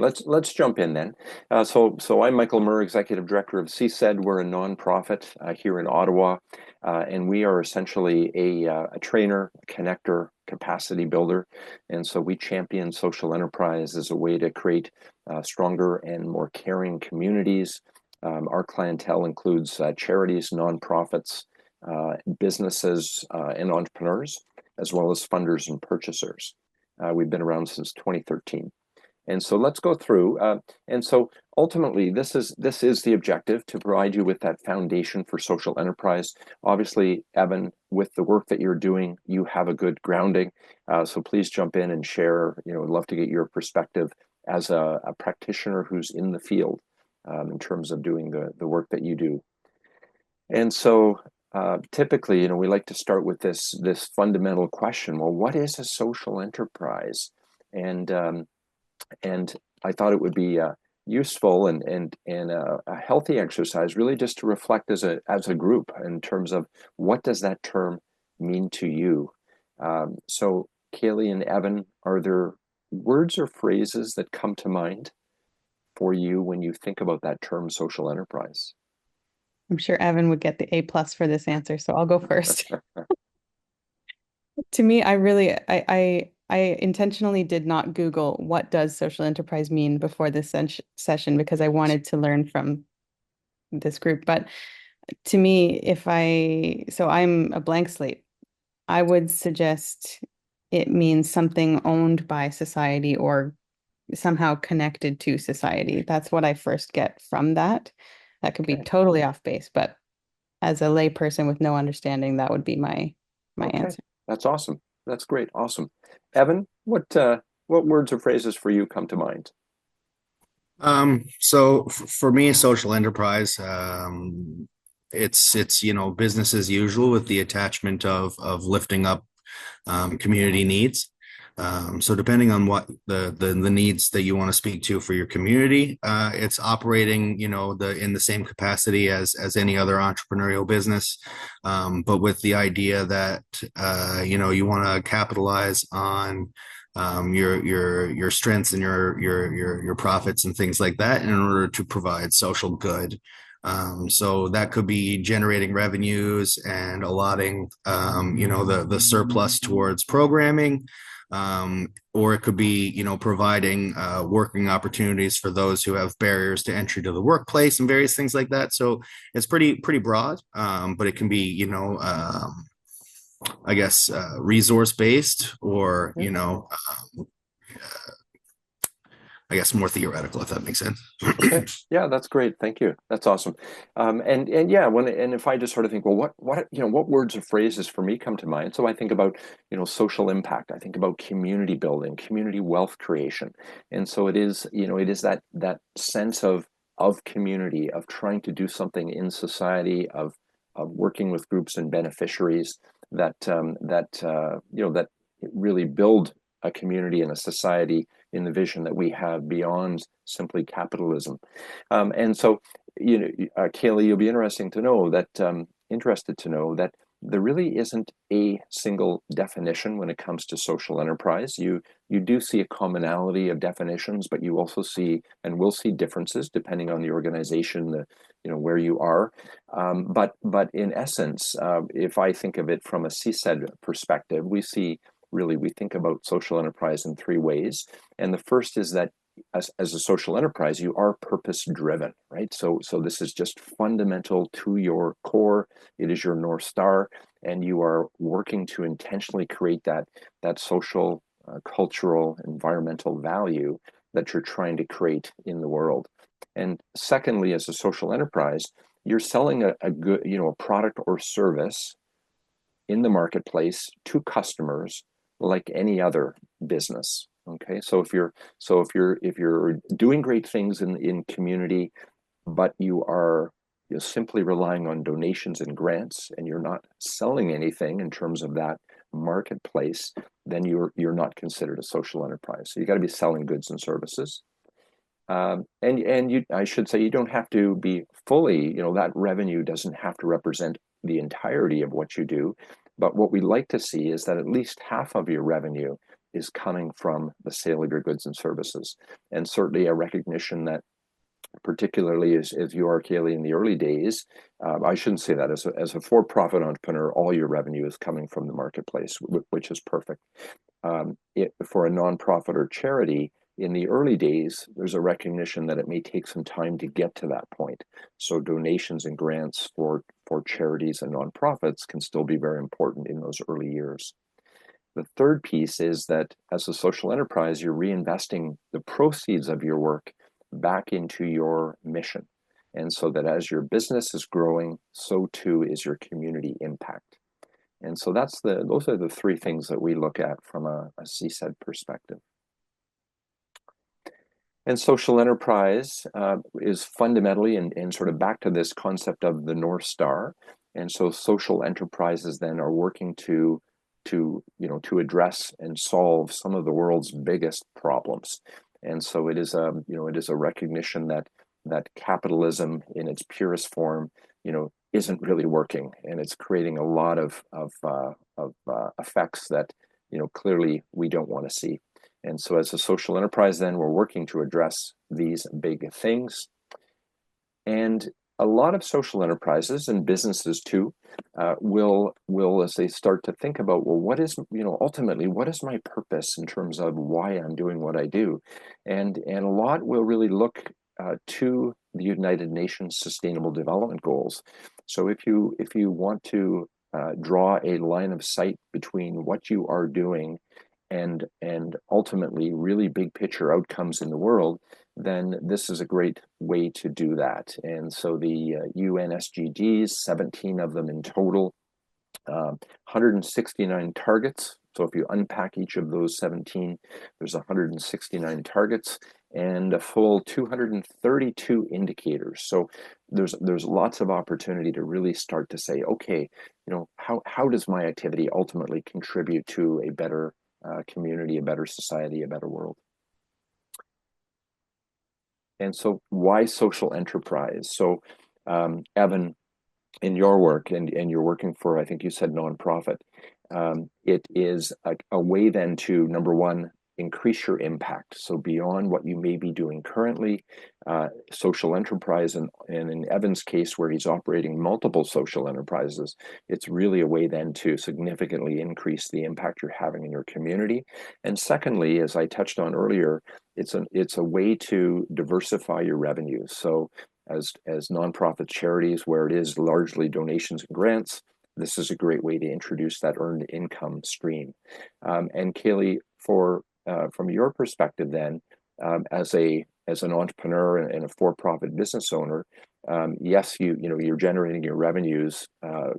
Let's jump in then. So I'm Michael Murr, Executive Director of CSED. We're a nonprofit here in Ottawa, and we are essentially a trainer, connector, capacity builder. And so we champion social enterprise as a way to create stronger and more caring communities. Our clientele includes charities, nonprofits, businesses, and entrepreneurs, as well as funders and purchasers. We've been around since 2013. And so let's go through. And so ultimately, this is the objective, to provide you with that foundation for social enterprise. Obviously, Evan, with the work that you're doing, you have a good grounding. So please jump in and share. I'd love to get your perspective as a practitioner who's in the field in terms of doing the work that you do. And so typically, we like to start with this fundamental question. Well, what is a social enterprise? And I thought it would be useful and a healthy exercise, really, just to reflect as a group in terms of what does that term mean to you. So, Kaylee and Evan, are there words or phrases that come to mind for you when you think about that term, social enterprise? I'm sure Evan would get the A+ for this answer, so I'll go first. To me, I intentionally did not Google what does social enterprise mean before this session because I wanted to learn from this group. But to me, so I'm a blank slate. I would suggest it means something owned by society or somehow connected to society. That's what I first get from that. That could be Okay. totally off base, but as a layperson with no understanding, that would be my Okay. answer. That's awesome. That's great. Awesome. Evan, what words or phrases for you come to mind? For me, social enterprise, it's business as usual with the attachment of lifting up community needs. So depending on what the needs that you want to speak to for your community, it's operating, in the same capacity as any other entrepreneurial business, but with the idea that you want to capitalize on your strengths and your profits and things like that in order to provide social good. So that could be generating revenues and allotting, the surplus towards programming, or it could be, providing working opportunities for those who have barriers to entry to the workplace and various things like that. So it's pretty broad, but it can be, I guess, resource based or, I guess more theoretical, if that makes sense. Okay. Yeah, that's great. Thank you. That's awesome. And yeah, if I just sort of think, well, what words or phrases for me come to mind? So I think about, social impact. I think about community building, community wealth creation. And so it is that sense of community, of trying to do something in society, of working with groups and beneficiaries that really build a community and a society in the vision that we have beyond simply capitalism. And so, Kaylee, you'll be interested to know that there really isn't a single definition when it comes to social enterprise. You do see a commonality of definitions, but you also see and will see differences depending on the organization, where you are. But in essence, if I think of it from a CSED perspective, we think about social enterprise in three ways. And the first is that as a social enterprise, you are purpose driven, right? So this is just fundamental to your core. It is your North Star, and you are working to intentionally create that social, cultural, environmental value that you're trying to create in the world. And secondly, as a social enterprise, you're selling a good, a product or service in the marketplace to customers like any other business. Okay, so if you're doing great things in community, but you are simply relying on donations and grants, and you're not selling anything in terms of that marketplace, then you're not considered a social enterprise. So you got to be selling goods and services. And I should say, you don't have to be fully, that revenue doesn't have to represent the entirety of what you do. But what we like to see is that at least half of your revenue is coming from the sale of your goods and services. And certainly a recognition that, particularly as you are, Kaylee, in the early days, I shouldn't say that, as a for-profit entrepreneur, all your revenue is coming from the marketplace, which is perfect. For a nonprofit or charity, in the early days, there's a recognition that it may take some time to get to that point. So donations and grants for charities and nonprofits can still be very important in those early years. The third piece is that as a social enterprise, you're reinvesting the proceeds of your work back into your mission. And so that as your business is growing, so too is your community impact. And so those are the three things that we look at from a CSED perspective. And social enterprise is fundamentally, and sort of back to this concept of the North Star. And so social enterprises then are working to address and solve some of the world's biggest problems. And so it is a recognition that capitalism in its purest form, isn't really working, and it's creating a lot of effects that clearly we don't want to see. And so as a social enterprise, then we're working to address these big things. And a lot of social enterprises and businesses too will, as they start to think about, well, what is, ultimately, what is my purpose in terms of why I'm doing what I do? And a lot will really look to the United Nations Sustainable Development Goals. So if you want to draw a line of sight between what you are doing and ultimately really big picture outcomes in the world, then this is a great way to do that. And so the UN SDGs, 17 of them in total, 169 targets. So if you unpack each of those 17, there's 169 targets and a full 232 indicators. So there's lots of opportunity to really start to say, okay, how does my activity ultimately contribute to a better community, a better society, a better world? And so why social enterprise? So Evan, in your work, and you're working for, I think you said, nonprofit, it is a way then to, number one, increase your impact. So beyond what you may be doing currently, social enterprise, and in Evan's case, where he's operating multiple social enterprises, it's really a way then to significantly increase the impact you're having in your community. And secondly, as I touched on earlier, it's a way to diversify your revenue. So as nonprofit charities, where it is largely donations and grants, this is a great way to introduce that earned income stream. And Kaylee, from your perspective, then, as an entrepreneur and a for-profit business owner, yes, you're generating your revenues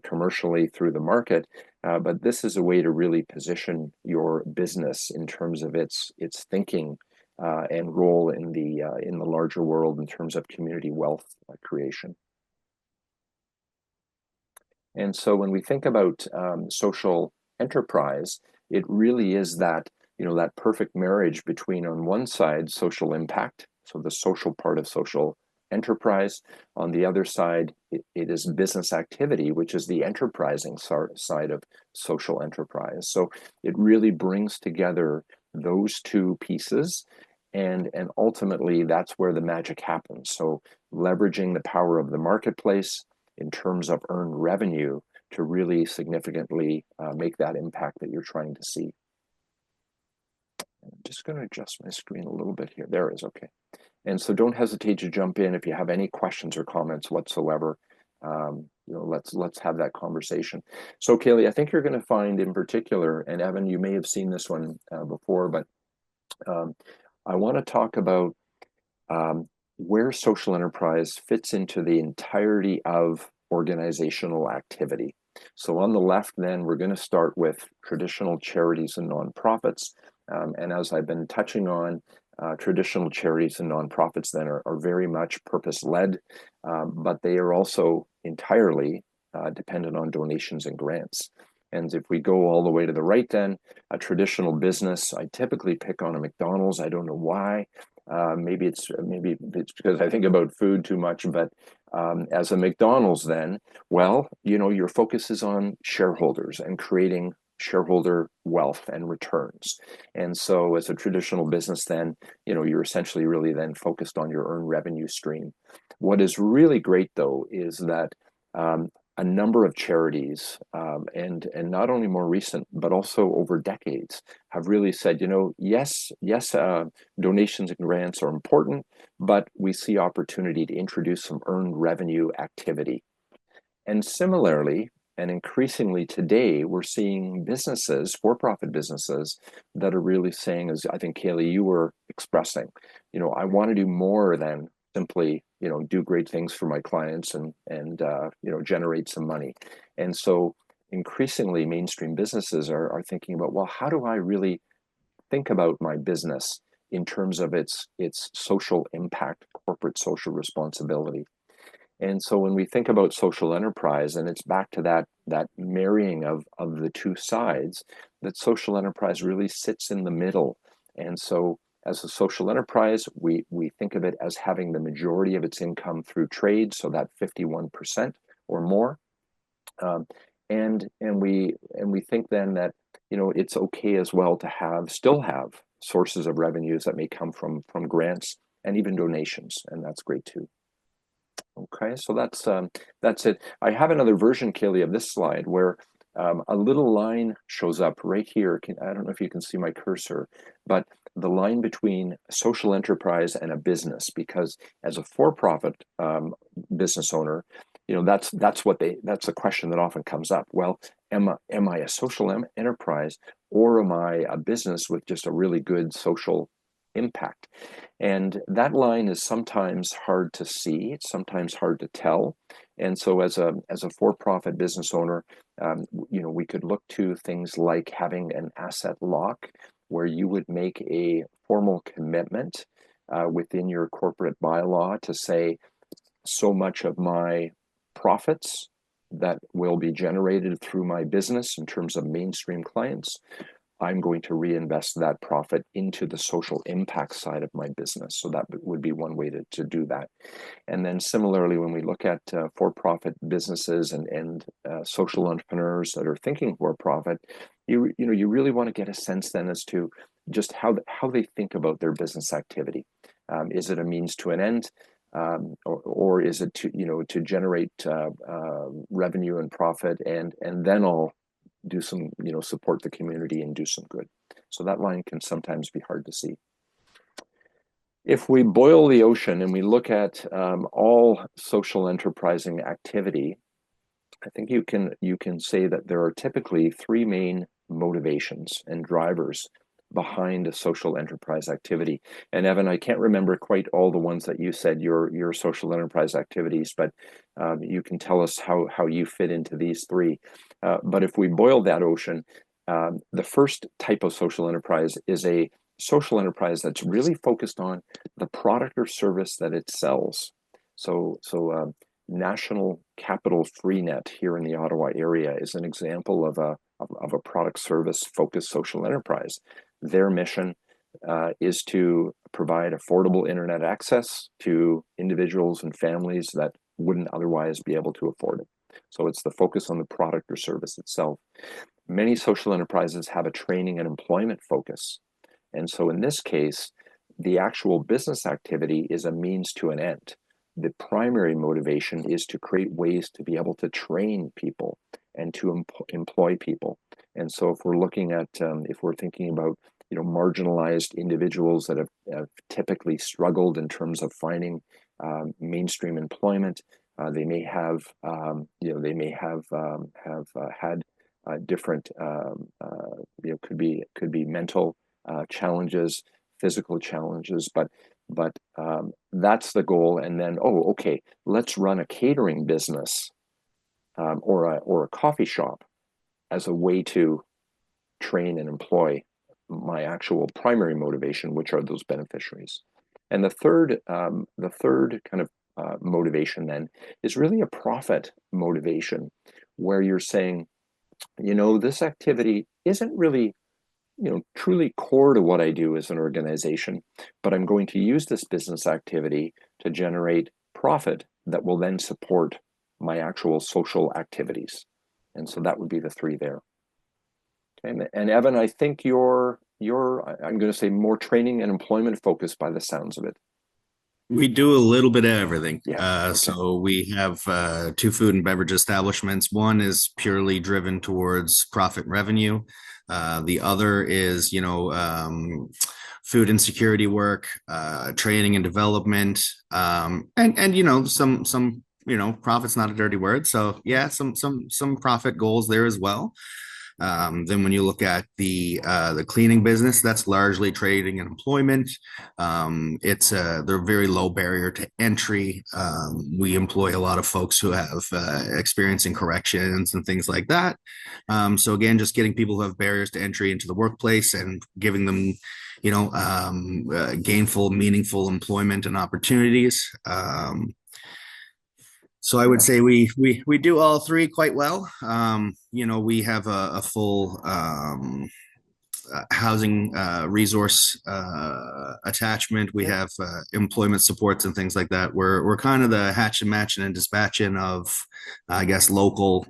commercially through the market, but this is a way to really position your business in terms of its thinking and role in the larger world in terms of community wealth creation. And so when we think about social enterprise, it really is that perfect marriage between, on one side, social impact, so the social part of social enterprise. On the other side, it is business activity, which is the enterprising side of social enterprise. So it really brings together those two pieces, and ultimately that's where the magic happens. So leveraging the power of the marketplace in terms of earned revenue to really significantly make that impact that you're trying to see. I'm just going to adjust my screen a little bit here. There it is, okay. And so don't hesitate to jump in if you have any questions or comments whatsoever. Let's have that conversation. So Kaylee, I think you're going to find in particular, and Evan, you may have seen this one before, but I want to talk about where social enterprise fits into the entirety of organizational activity. So on the left, then, we're going to start with traditional charities and nonprofits. And as I've been touching on, traditional charities and nonprofits then are very much purpose-led, but they are also entirely dependent on donations and grants. And if we go all the way to the right, then a traditional business, I typically pick on a McDonald's. I don't know why. Maybe it's because I think about food too much. But as a McDonald's, then, well, your focus is on shareholders and creating shareholder wealth and returns. And so as a traditional business, then, you're essentially really then focused on your earned revenue stream. What is really great, though, is that a number of charities, and not only more recent, but also over decades, have really said, yes, donations and grants are important, but we see opportunity to introduce some earned revenue activity. And similarly, and increasingly today, we're seeing businesses, for-profit businesses, that are really saying, as I think, Kaylee, you were expressing, I want to do more than simply, do great things for my clients and generate some money. And so increasingly, mainstream businesses are thinking about, well, how do I really think about my business in terms of its social impact, corporate social responsibility? And so when we think about social enterprise, and it's back to that marrying of the two sides, that social enterprise really sits in the middle. And so as a social enterprise, we think of it as having the majority of its income through trade, so that 51% or more. And we think then that it's okay as well to still have sources of revenues that may come from grants and even donations, and that's great too. Okay, so that's it. I have another version, Kaylee, of this slide where a little line shows up right here. I don't know if you can see my cursor, but the line between social enterprise and a business, because as a for-profit business owner, that's the question that often comes up. Well, am I a social enterprise, or am I a business with just a really good social impact? And that line is sometimes hard to see. It's sometimes hard to tell. And so as a for-profit business owner, we could look to things like having an asset lock, where you would make a formal commitment within your corporate bylaw to say, so much of my profits that will be generated through my business in terms of mainstream clients, I'm going to reinvest that profit into the social impact side of my business. So that would be one way to do that. And then similarly, when we look at for-profit businesses and social entrepreneurs that are thinking for-profit, you really want to get a sense then as to just how they think about their business activity. Is it a means to an end? Or is it to generate revenue and profit, and then I'll do some, support the community and do some good. So that line can sometimes be hard to see. If we boil the ocean and we look at all social enterprising activity, I think you can say that there are typically three main motivations and drivers behind a social enterprise activity. And Evan, I can't remember quite all the ones that you said your social enterprise activities, but you can tell us how you fit into these three. But if we boil that ocean, the first type of social enterprise is a social enterprise that's really focused on the product or service that it sells. So National Capital Freenet here in the Ottawa area is an example of a product service focused social enterprise. Their mission is to provide affordable internet access to individuals and families that wouldn't otherwise be able to afford it. So it's the focus on the product or service itself. Many social enterprises have a training and employment focus. And so in this case, the actual business activity is a means to an end. The primary motivation is to create ways to be able to train people and to employ people. And so if we're looking at, if we're thinking about, marginalized individuals that have typically struggled in terms of finding mainstream employment, they may have, had different, could be mental challenges, physical challenges, but that's the goal. And then, okay, let's run a catering business or a coffee shop as a way to train and employ my actual primary motivation, which are those beneficiaries. And the third kind of motivation then is really a profit motivation, where you're saying, this activity isn't really truly core to what I do as an organization, but I'm going to use this business activity to generate profit that will then support my actual social activities. And so that would be the three there. And Evan, I think I'm going to say more training and employment focused by the sounds of it. We do a little bit of everything. Yeah. Okay. So we have two food and beverage establishments. One is purely driven towards profit revenue. The other is, food insecurity work, training and development, and some profit's not a dirty word. So yeah, some profit goals there as well. Then when you look at the cleaning business, that's largely trading and employment. They're very low barrier to entry. We employ a lot of folks who have experience in corrections and things like that. So again, just getting people who have barriers to entry into the workplace and giving them, gainful, meaningful employment and opportunities. So I would say we do all three quite well. We have a full housing resource attachment. We have employment supports and things like that. We're kind of the hatching, matching, and dispatching of, I guess, local,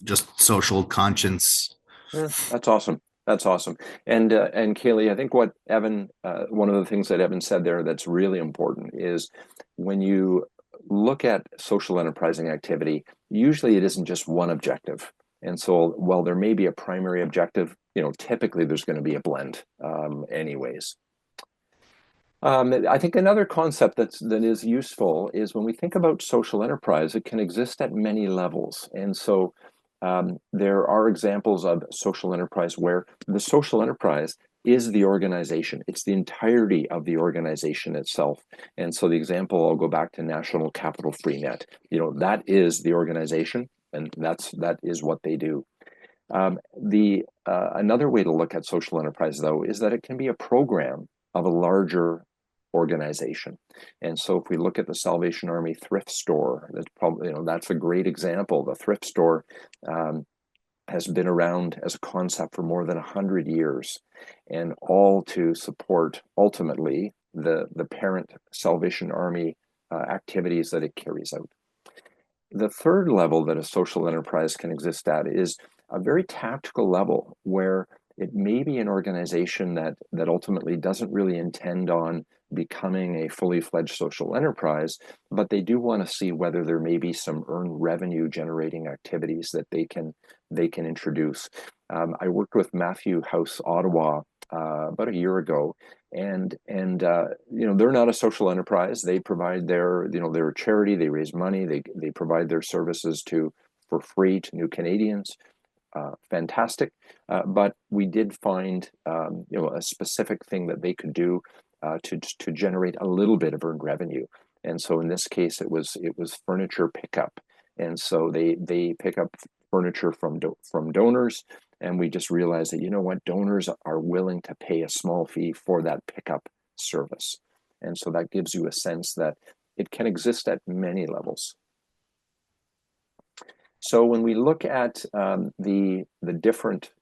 just social conscience. Yeah, that's awesome. That's awesome. And Kaylee, I think what Evan, one of the things that Evan said there that's really important is when you look at social enterprising activity, usually it isn't just one objective. And so while there may be a primary objective, typically there's going to be a blend anyways. I think another concept that is useful is when we think about social enterprise, it can exist at many levels. And so there are examples of social enterprise where the social enterprise is the organization. It's the entirety of the organization itself. And so the example, I'll go back to National Capital Free Net. That is the organization, and that is what they do. Another way to look at social enterprise, though, is that it can be a program of a larger organization. And so if we look at the Salvation Army thrift store, that's probably, that's a great example. The thrift store has been around as a concept for more than 100 years, and all to support ultimately the parent Salvation Army activities that it carries out. The third level that a social enterprise can exist at is a very tactical level where it may be an organization that ultimately doesn't really intend on becoming a fully fledged social enterprise, but they do want to see whether there may be some earned revenue generating activities that they can introduce. I worked with Matthew House Ottawa about a year ago, and they're not a social enterprise. They provide they're a charity. They raise money. They provide their services for free to new Canadians. Fantastic, but we did find a specific thing that they could do to generate a little bit of earned revenue. And so in this case, it was furniture pickup, and so they pick up furniture from donors, and we just realized that donors are willing to pay a small fee for that pickup service, and so that gives you a sense that it can exist at many levels. So when we look at the different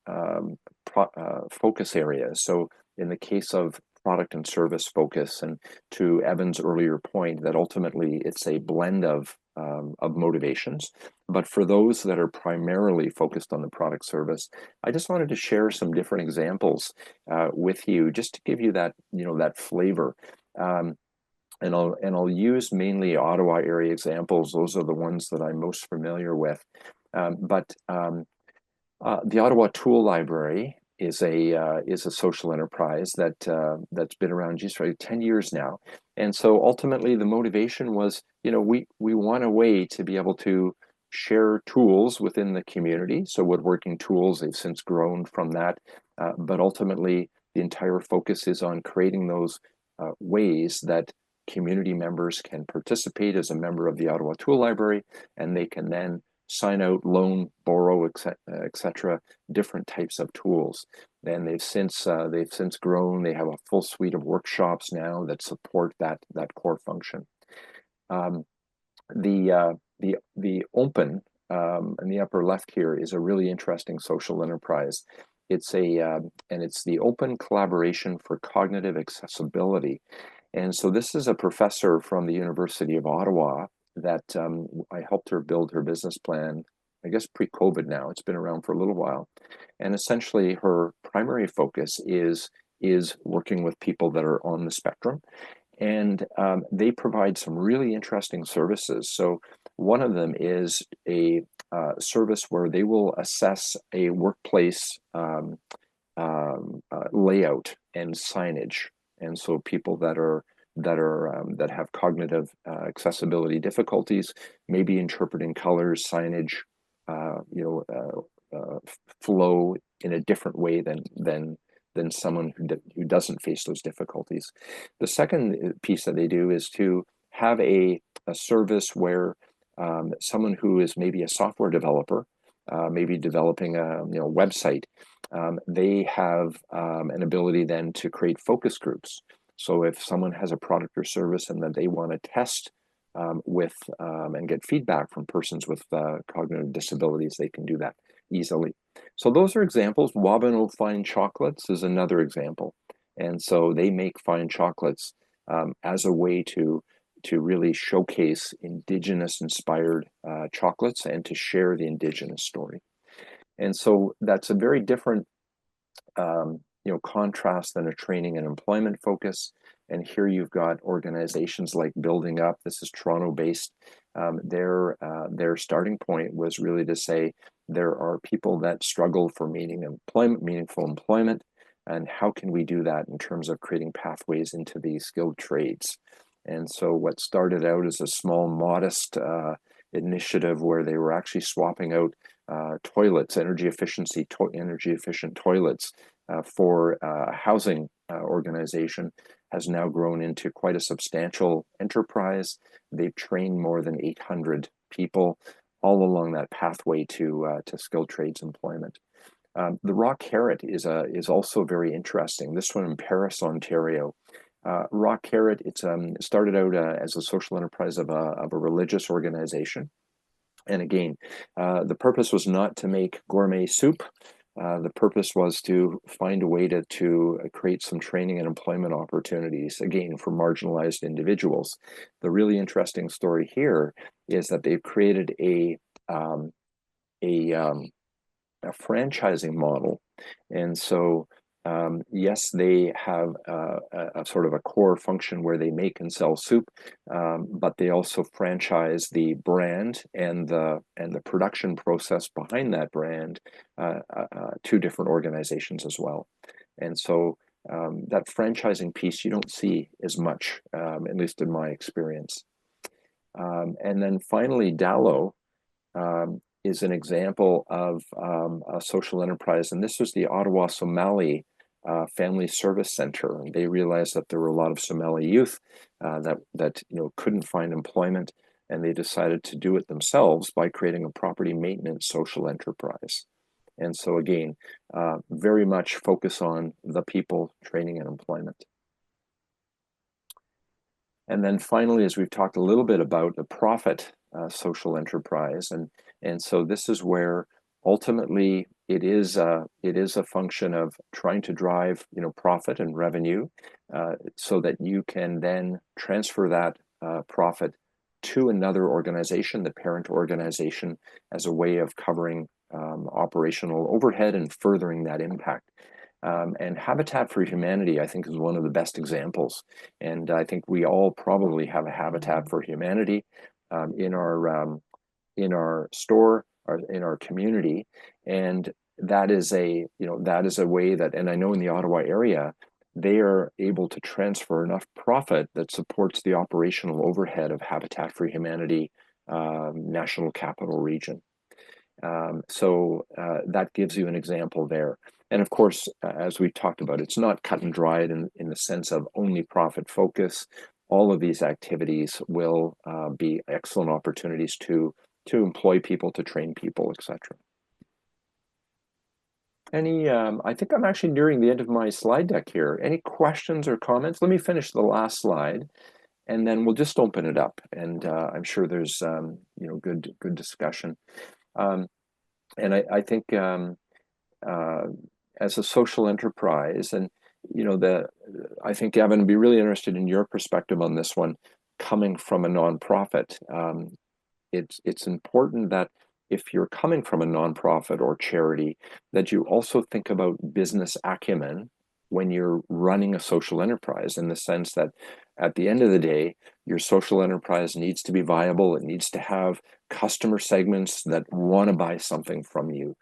focus areas, so in the case of product and service focus, and to Evan's earlier point that ultimately it's a blend of motivations, but for those that are primarily focused on the product service, I just wanted to share some different examples with you, just to give you that that flavor. And I'll use mainly Ottawa area examples. Those are the ones that I'm most familiar with. But the Ottawa Tool Library is a social enterprise that's been around just for 10 years now. And so ultimately the motivation was, we want a way to be able to share tools within the community. So woodworking tools, they've since grown from that. But ultimately the entire focus is on creating those ways that community members can participate as a member of the Ottawa Tool Library, and they can then sign out, loan, borrow, etc., different types of tools. And they've since grown. They have a full suite of workshops now that support that core function. The Open in the upper left here is a really interesting social enterprise. It's the Open Collaboration for Cognitive Accessibility. And so this is a professor from the University of Ottawa that I helped her build her business plan I guess pre-COVID now. It's been around for a little while. And essentially her primary focus is working with people that are on the spectrum. And they provide some really interesting services. So one of them is a service where they will assess a workplace layout and signage. And so people that have cognitive accessibility difficulties, maybe interpreting colors, signage, flow in a different way than someone who doesn't face those difficulties. The second piece that they do is to have a service where someone who is maybe a software developer, maybe developing a website, they have an ability then to create focus groups. So if someone has a product or service and that they want to test with and get feedback from persons with cognitive disabilities, they can do that easily. So those are examples. Wabano Fine Chocolates is another example. And so they make fine chocolates as a way to really showcase Indigenous inspired chocolates and to share the Indigenous story. And so that's a very different contrast than a training and employment focus. And here you've got organizations like Building Up. This is Toronto-based. Their starting point was really to say there are people that struggle for meaningful employment, and how can we do that in terms of creating pathways into these skilled trades? And so what started out as a small, modest initiative where they were actually swapping out toilets, energy efficient toilets for a housing organization, has now grown into quite a substantial enterprise. They've trained more than 800 people all along that pathway to skilled trades employment. The Raw Carrot is also very interesting. This one in Paris, Ontario. Raw Carrot, it started out as a social enterprise of a religious organization. And again, the purpose was not to make gourmet soup. The purpose was to find a way to create some training and employment opportunities, again, for marginalized individuals. The really interesting story here is that they've created a franchising model. And so yes, they have a sort of a core function where they make and sell soup, but they also franchise the brand and the production process behind that brand to different organizations as well. And so that franchising piece you don't see as much, at least in my experience. And then finally, Dallo is an example of a social enterprise, and this was the Ottawa Somali Family Service Center. And they realized that there were a lot of Somali youth that couldn't find employment, and they decided to do it themselves by creating a property maintenance social enterprise. And so again, very much focus on the people, training, and employment. And then finally, as we've talked a little bit about the profit social enterprise, and so this is where ultimately it is a function of trying to drive profit and revenue, so that you can then transfer that profit to another organization, the parent organization, as a way of covering operational overhead and furthering that impact. And Habitat for Humanity, I think, is one of the best examples. And I think we all probably have a Habitat for Humanity in our store or in our community, and that is a way that, and I know in the Ottawa area, they are able to transfer enough profit that supports the operational overhead of Habitat for Humanity National Capital Region. So that gives you an example there. And of course, as we talked about, it's not cut and dried in the sense of only profit focus. All of these activities will be excellent opportunities to employ people, to train people, etc. I think I'm actually nearing the end of my slide deck here. Any questions or comments? Let me finish the last slide, and then we'll just open it up. And I'm sure there's good discussion. And I think as a social enterprise, and I think, Gavin, would be really interested in your perspective on this one, coming from a nonprofit. It's important that if you're coming from a nonprofit or charity, that you also think about business acumen when you're running a social enterprise, in the sense that at the end of the day, your social enterprise needs to be viable. It needs to have customer segments that want to buy something from you.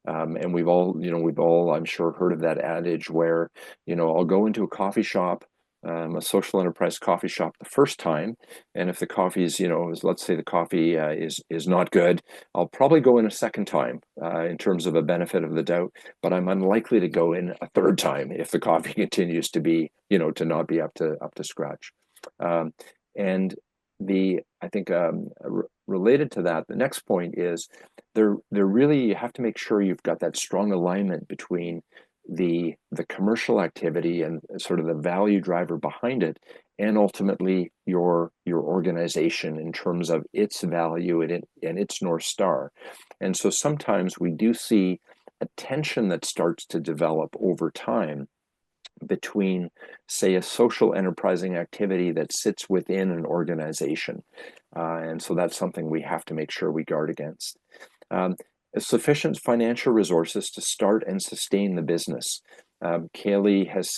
And we've all, I'm sure, heard of that adage where, I'll go into a coffee shop, a social enterprise coffee shop the first time, and if the coffee is, let's say the coffee is not good, I'll probably go in a second time in terms of a benefit of the doubt, but I'm unlikely to go in a third time if the coffee continues to be, to not be up to scratch. And I think related to that, the next point is they're really, you have to make sure you've got that strong alignment between the commercial activity and sort of the value driver behind it, and ultimately your organization in terms of its value and its North Star. And so sometimes we do see a tension that starts to develop over time between, say, a social enterprising activity that sits within an organization. And so that's something we have to make sure we guard against. Sufficient financial resources to start and sustain the business. Kaylee has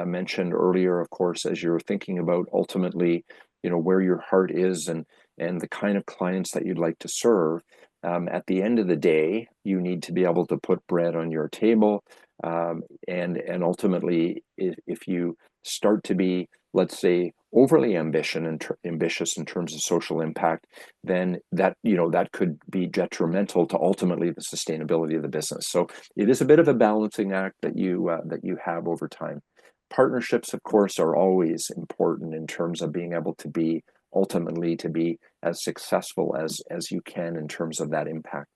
mentioned earlier, of course, as you're thinking about ultimately, where your heart is and the kind of clients that you'd like to serve. At the end of the day, you need to be able to put bread on your table. And ultimately, if you start to be, let's say, overly ambitious in terms of social impact, then that could be detrimental to ultimately the sustainability of the business. So it is a bit of a balancing act that you have over time. Partnerships, of course, are always important in terms of being able to be ultimately as successful as you can in terms of that impact.